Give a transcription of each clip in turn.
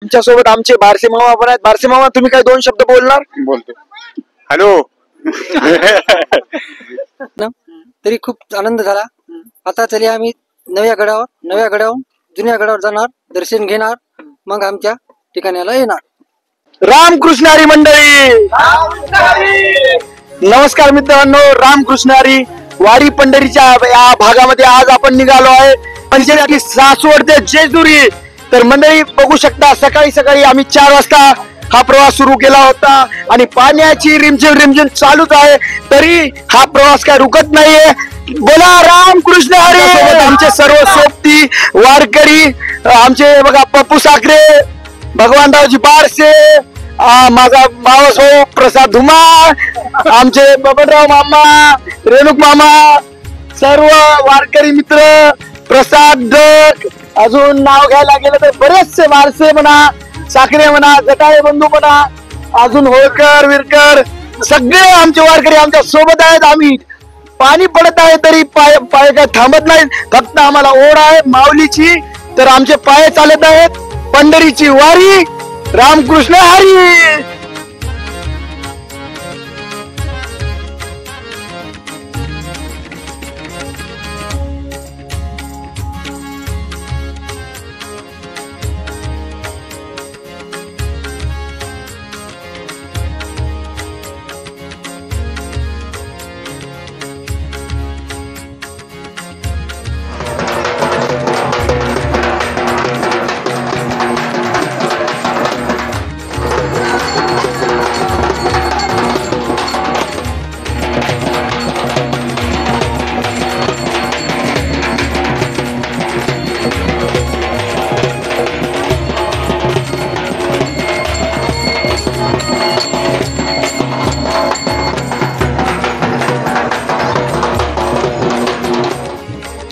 तुमच्यासोबत आमचे बारसे मामा पण आहेत. बारसे मामा, तुम्ही काय दोन शब्द बोलणार? बोलतो. हॅलो. तरी खूप आनंद झाला. आता चले आम्ही नव्या गडावर जुन्या गडावर जाणार, दर्शन घेणार, मग आमच्या ठिकाणाला येणार. रामकृष्ण हरी मंडळी, नमस्कार मित्रांनो. रामकृष्ण हरी वारी पंढरीच्या या भागामध्ये आज आपण निघालो आहे म्हणजे सासवड ते जेजुरी. तर मंडळी बघू शकता, सकाळी सकाळी आम्ही 4 वाजता हा प्रवास सुरू केला होता आणि पाण्याची रिमझिम चालूच आहे, तरी हा प्रवास काय रुकत नाहीये. बोला रामकृष्ण हरी. आमचे सर्व सोबती वारकरी, आमचे बघा पप्पू साखरे, भगवानरावजी बारसे, माझा मावस भाऊ प्रसाद धुमाळ, आमचे बबनराव मामा, रेणुक मामा, सर्व वारकरी मित्र, प्रसाद दक, अजून नाव घ्यायला गेलं तर बरेचसे वारसे म्हणा, साखरे म्हणा, जटाळे बंधू म्हणा, अजून होळकर विरकर, सगळे आमचे वारकरी आमच्या सोबत आहेत. आम्ही पाणी पडत आहे तरी पाय काय थांबत नाहीत. फक्त आम्हाला ओढ आहे माऊलीची, तर आमचे पाय चालत आहेत. पंढरीची वारी. रामकृष्ण हरी.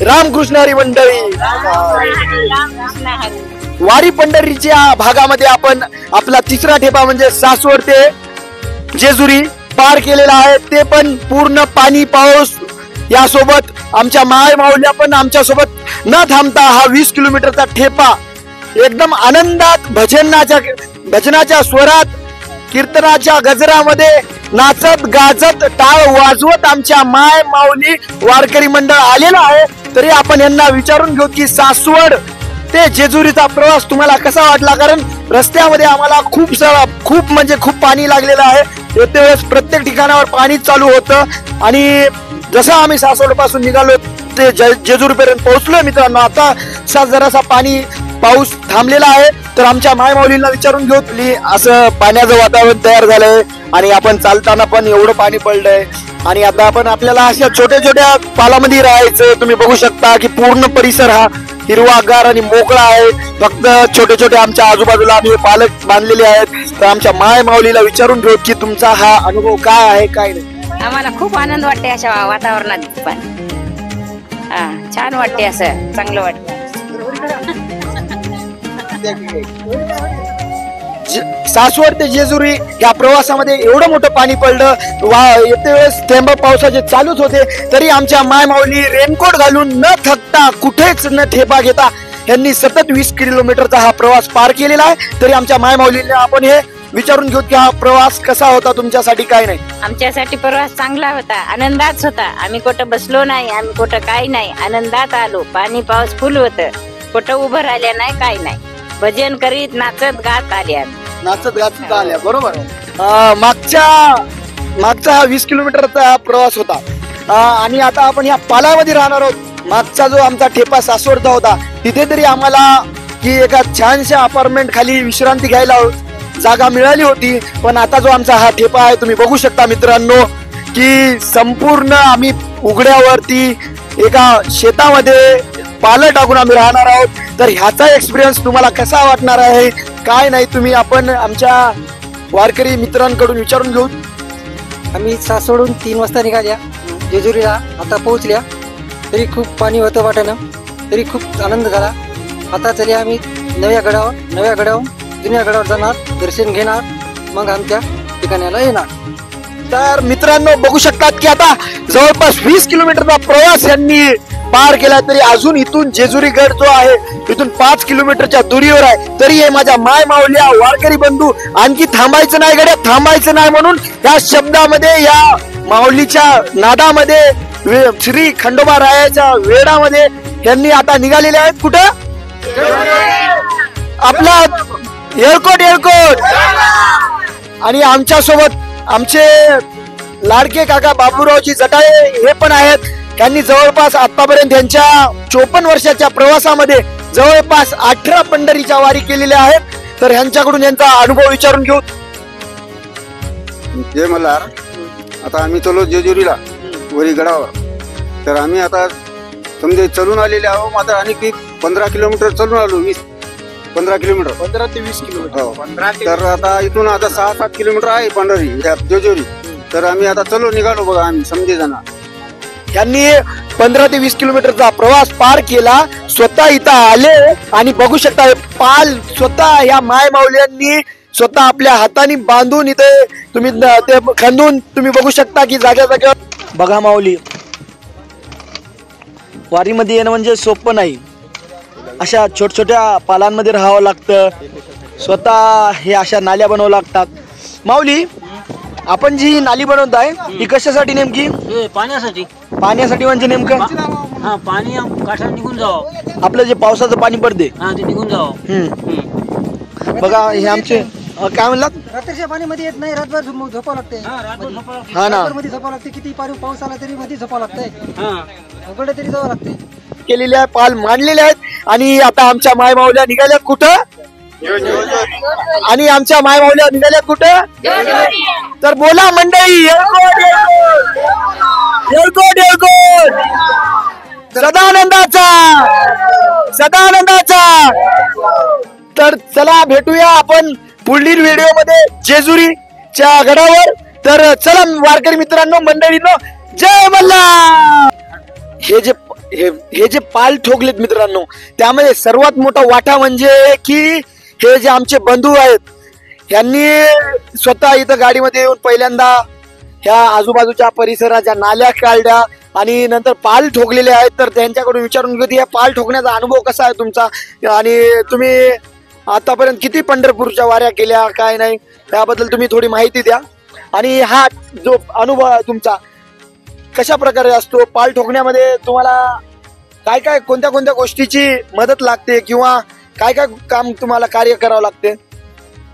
रामकृष्ण हरी मंडळी, वारी पंढरीच्या भागामध्ये आपण आपला तिसरा ठेपा म्हणजे सासवड ते जेजुरी पार केलेला आहे. ते पण पूर्ण पाणी पाऊस यासोबत आमच्या माय माऊल्या पण आमच्या सोबत न थांबता हा 20 किलोमीटरचा ठेपा एकदम आनंदात भजनाच्या स्वरात, कीर्तनाच्या गजरामध्ये नाचत गाजत टाळ वाजवत आमच्या माय माऊली वारकरी मंडळ आलेला आहे. तरी आपण यांना विचारून घेऊ की सासवड ते जेजुरीचा प्रवास तुम्हाला कसा वाटला, कारण रस्त्यामध्ये आम्हाला खूप म्हणजे खूप पाणी लागलेलं आहे. येते वेळेस प्रत्येक ठिकाणावर पाणी चालू होतं आणि जसं आम्ही सासवड पासून निघालो ते जेजुरी पर्यंत पोहोचलोय मित्रांनो. आता जरासा पाऊस थांबलेला आहे, तर आमच्या माय माऊलींना विचारून घेऊ असं पाण्याचं वातावरण तयार झालंय आणि आपण चालताना पण एवढं पाणी पडलंय आणि आता आपण आपल्याला अशा छोट्या छोट्या पालामध्ये राहायचं. तुम्ही बघू शकता की पूर्ण परिसर हा हिरवागार आणि मोकळा आहे. फक्त छोटे छोटे आमच्या आजूबाजूला आम्ही पालक बांधलेले आहेत. तर आमच्या माय माऊलीला विचारून घेऊ की तुमचा हा अनुभव काय आहे काय नाही. आम्हाला खूप आनंद वाटते अशा वातावरणात, पण छान वाटते, असं चांगलं वाटतं. सासवड ते जेजुरी या प्रवासामध्ये एवढं मोठं पाणी पडलं, येते वेळेस थेंब पावसाचे चालूच होते, तरी आमच्या माय माऊली रेनकोट घालून न थकता कुठेच न ठेपा घेता यांनी सतत 20 किलोमीटरचा हा प्रवास पार केलेला आहे. तरी आमच्या माय माऊलींना आपण हे विचारून घेऊ की हा प्रवास कसा होता तुमच्यासाठी काय नाही. आमच्यासाठी प्रवास चांगला होता, आनंदाच होता. आम्ही कुठं बसलो नाही, आम्ही कुठं काही नाही, आनंदात आलो. पाणी पाऊस फुल होतं, कुठं उभं राहिल्या नाही, काही नाही, भजन करीत नाचत गात आल्या. बरोबर. मागचा हा 20 किलोमीटरचा हा प्रवास होता आणि आता आपण या पालामध्ये राहणार आहोत. मागचा जो आमचा ठेपा सासवडचा होता तिथे तरी आम्हाला की एका छानशा अपार्टमेंट खाली विश्रांती घ्यायला जागा मिळाली होती, पण आता जो आमचा हा ठेपा आहे तुम्ही बघू शकता मित्रांनो की संपूर्ण आम्ही उघड्यावरती एका शेतामध्ये पालं टाकून आम्ही राहणार आहोत. तर ह्याचा एक्सपिरियन्स तुम्हाला कसा वाटणार आहे काय नाही, तुम्ही आपण आमच्या वारकरी मित्रांकडून विचारून घेऊ. आम्ही सासवडून 3 वाजता निघाल्या, जेजुरीला आता पोहोचल्या. तरी खूप पाणी होतं वाटेनं, तरी खूप आनंद झाला. आता चले आम्ही नव्या गडावर जुन्या गडावर जाणार, दर्शन घेणार, मग आमच्या ठिकाणाला येणार. तर मित्रांनो बघू शकतात की आता जवळपास 20 किलोमीटरचा प्रवास यांनी पार केला, तरी अजून इथून जेजुरी गड जो आहे इथून 5 किलोमीटरच्या दुरीवर आहे. तरी हे माझ्या माय माऊल्या वारकरी बंधू आणखी थांबायचं नाही गड्या, थांबायचं नाही म्हणून या शब्दामध्ये, या माऊलीच्या नादामध्ये, श्री खंडोबा रायाच्या वेडामध्ये यांनी आता निघालेले आहेत. कुठं? आपला येळकोट. आणि आमच्या सोबत आमचे लाडके काका बाबूरावजी जटाळे हे पण आहेत. त्यांनी जवळपास आतापर्यंत त्यांच्या 54 वर्षाच्या प्रवासामध्ये जवळपास 18 पंढरीच्या वारी केलेल्या आहेत. तर ह्यांच्याकडून यांचा अनुभव विचारून घेऊ. जय मल्हार. आता आम्ही चलो जेजुरीला वरी गडावर. तर आम्ही आता समजे चलून आलेले आहो. मात्र आणि 15 किलोमीटर चलून आलो. 15 किलोमीटर, 15 ते 20 किलोमीटर. तर आता इथून आता 6-7 किलोमीटर आहे पंढरी जेजुरी. तर आम्ही आता चलो निघालो बघा आम्ही समजे जण. यांनी 15 ते 20 किलोमीटरचा प्रवास पार केला, स्वतः इथं आले आणि बघू शकता पाल स्वतः या माय माऊल्यांनी स्वतः आपल्या हाताने बांधून इथे तुम्ही ते खंदून तुम्ही बघू शकता की जाग्या जाग्यावर. बघा माऊली, वारीमध्ये येणं म्हणजे सोपं नाही. अशा छोट्या पालांमध्ये राहावं लागतं. स्वतः हे अशा नाल्या बनवावं लागतात. माऊली, आपण जी नाली बनवताय ही कशासाठी नेमकी? पाण्यासाठी. पाण्यासाठी म्हणजे नेमकं? हा, पाणी काठा निघून जावं. आपलं जे पावसाचं पाणी पडते हा, ते निघून जावं. बघा हे आमचे काय म्हणलात? रात्रीच्या पाणी मध्ये येत नाही, रातभर झोपावं लागते. हा ना, मध्ये झोपावं लागते. किती पाऊस आला तरी मध्ये झोपावं लागतंय. हा, उघडे तरी जावं लागते. केलेले आहे, पाल मांडलेले आहेत. आणि आता आमच्या माय माऊल्या निघाल्यात कुठं? आणि आमच्या माय माऊल्या निघाल्यात कुठं? तर बोला मंडळी, येळकोट येळकोट येळकोट. सदानंदाचा सदानंदाचा. तर चला भेटूया आपण पुढील व्हिडिओ मध्ये जेजुरीच्या गडावर. तर चला वारकरी मित्रांनो, मंडळींनो, जय मल्हार. हे जे पाल ठोकलेत मित्रांनो, त्यामध्ये सर्वात मोठा वाटा म्हणजे की हे जे आमचे बंधू आहेत यांनी स्वतः इथं गाडीमध्ये येऊन पहिल्यांदा ह्या आजूबाजूच्या परिसराच्या नाल्या काढल्या आणि नंतर पाल ठोकलेले आहेत. तर त्यांच्याकडून विचारून घेऊ या पाल ठोकण्याचा अनुभव कसा आहे तुमचा, आणि तुम्ही आतापर्यंत किती पंढरपूरच्या वाऱ्या केल्या, काय नाही, त्याबद्दल तुम्ही थोडी माहिती द्या. आणि हा जो अनुभव आहे तुमचा कशा प्रकारे असतो? पाल ठोकण्यामध्ये तुम्हाला काय काय कोणत्या कोणत्या गोष्टीची मदत लागते किंवा काय काय काम तुम्हाला कार्य करावं लागते?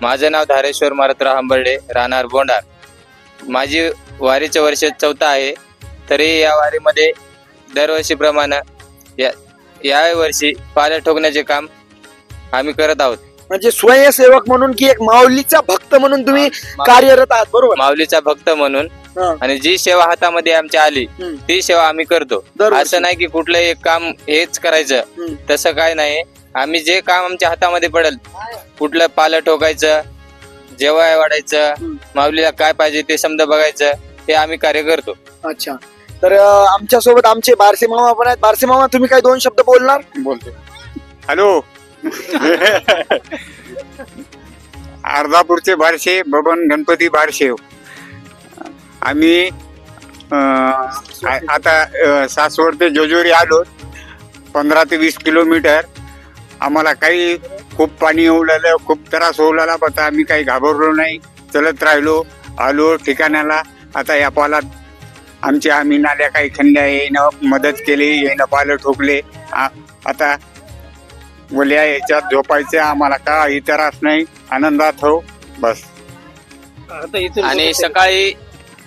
माझं नाव धारेश्वर मारुतराव हंबर्डे, राहणार बोंडार. माझी वारीचं वर्ष 4 आहे. तरी या वारीमध्ये दरवर्षीप्रमाणे या वर्षी पाल ठोकण्याचे काम आम्ही करत आहोत. म्हणजे स्वयंसेवक म्हणून की एक माऊलीचा भक्त म्हणून तुम्ही कार्यरत आहात, बरोबर? माऊलीचा भक्त म्हणून. आणि जी सेवा हातामध्ये आमच्या आली ती सेवा आम्ही करतो. असं नाही की कुठलं एक काम हेच करायचं, तसं काय नाही. आम्ही जे काम आमच्या हातामध्ये पडेल, कुठलं पालं ठोकायचं, जेवाय वाढायचं, माऊलीला काय पाहिजे ते समजा बघायचं, हे आम्ही कार्य करतो. अच्छा. तर आमच्या सोबत आमचे बारसे मामा पण आहेत. बारसे मामा, तुम्ही काय 2 शब्द बोलणार? बोलतो. हॅलो. अर्धापूरचे बारशे, बबन गणपती बारशे. आम्ही आता सासवड ते जेजुरी आलो. 15 ते 20 किलोमीटर. आम्हाला काही खूप पाणी ओढलेलं, खूप त्रास ओढलेला, पण आम्ही काही घाबरलो नाही, चलत राहिलो, आलो ठिकाणाला. आता या पालात आम्ही नाल्या काही खणल्या, येणं मदत केली, येणं पालं ठोकले. आता वल्या याच्यात झोपायचं, आम्हाला काही त्रास नाही, आनंदात हो बस. आणि सकाळी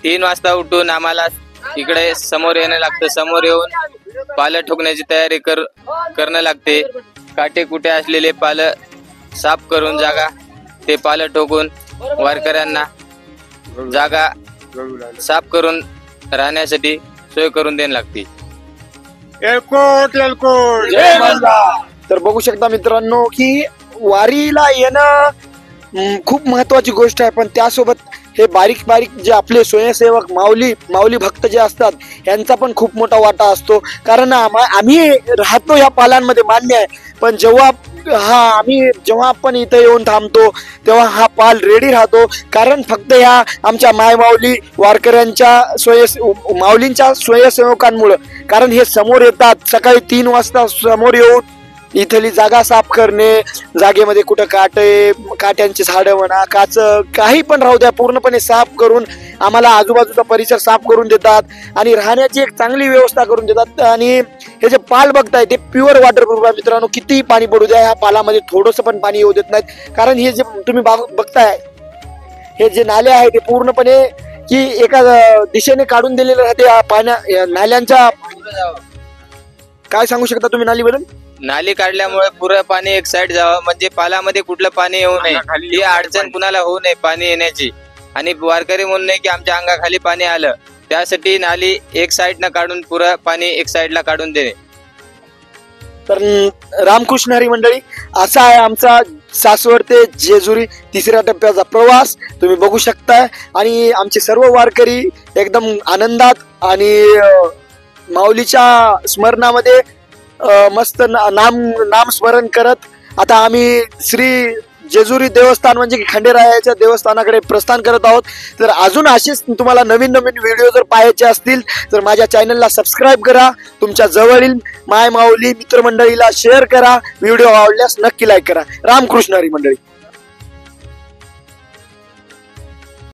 3 वाजता उठून आम्हाला इकडे समोर येणं लागतं. समोर येऊन पालं ठोकण्याची तयारी करणं लागते. काटे कुठे असलेले पालं साफ करून जागा ते पालं ठोकून वारकऱ्यांना जागा साफ करून राहण्यासाठी सोय करून द्यायला लागते. येळकोट येळकोट. जय मल्हार. तर बघू शकता मित्रांनो की वारीला येणं खूप महत्वाची गोष्ट आहे, पण त्यासोबत हे बारीक बारीक जे आपले स्वयंसेवक माऊली भक्त जे असतात यांचा पण खूप मोठा वाटा असतो. कारण आम्ही राहतो या पालांमध्ये, मान्य आहे, पण जेव्हा आपण इथे येऊन थांबतो तेव्हा हा पाल रेडी राहतो. कारण फक्त ह्या आमच्या माय माऊली वारकऱ्यांच्या माऊलींच्या स्वयंसेवकांमुळं. कारण हे समोर येतात सकाळी 3 वाजता समोर येऊन इथली जागा साफ करणे, जागेमध्ये कुठं काट्यांची झाडं म्हणा, काच काही पण राहू द्या, पूर्णपणे साफ करून आम्हाला आजूबाजूचा परिसर साफ करून देतात आणि राहण्याची एक चांगली व्यवस्था करून देतात. आणि हे जे पाल बघताय ते प्युअर वॉटरप्रूफ आहे मित्रांनो. कितीही पाणी पडू द्या, ह्या पालामध्ये थोडंसं पण पाणी येऊ देत नाहीत. कारण हे जे तुम्ही बघताय हे जे नाले आहे ते पूर्णपणे की एका दिशेने काढून दिलेले राहते. या नाल्यांच्या काय सांगू शकता तुम्ही नालीबद्दल? नाली काढल्यामुळे पुरं पाणी एक साइड जावं, म्हणजे पालामध्ये कुठलं पाणी येऊ नये, ही अडचण कुणाला होऊ नये पाणी येण्याची. आणि वारकरी म्हणून नाही की आमच्या अंगाखाली पाणी आलं, त्यासाठी नाली एक साइड न काढून पुरं पाणी एक साइडला काढून देणे. तर रामकृष्ण हरी मंडळी, असा आहे आमचा सासवड ते जेजुरी 3ऱ्या टप्प्याचा प्रवास तुम्ही बघू शकताय. आणि आमचे सर्व वारकरी एकदम आनंदात आणि माऊलीच्या स्मरणामध्ये मस्त नाम स्मरण करत आता आम्ही श्री जेजुरी देवस्थान म्हणजे की खंडेरायाच्या देवस्थानाकडे प्रस्थान करत आहोत. तर अजून असेच तुम्हाला नवीन नवीन व्हिडिओ जर पाहायचे असतील तर माझ्या चॅनलला सबस्क्राईब करा, तुमच्या जवळील माय माऊली मित्रमंडळीला शेअर करा, व्हिडिओ आवडल्यास नक्की लाईक करा. रामकृष्ण हरी मंडळी.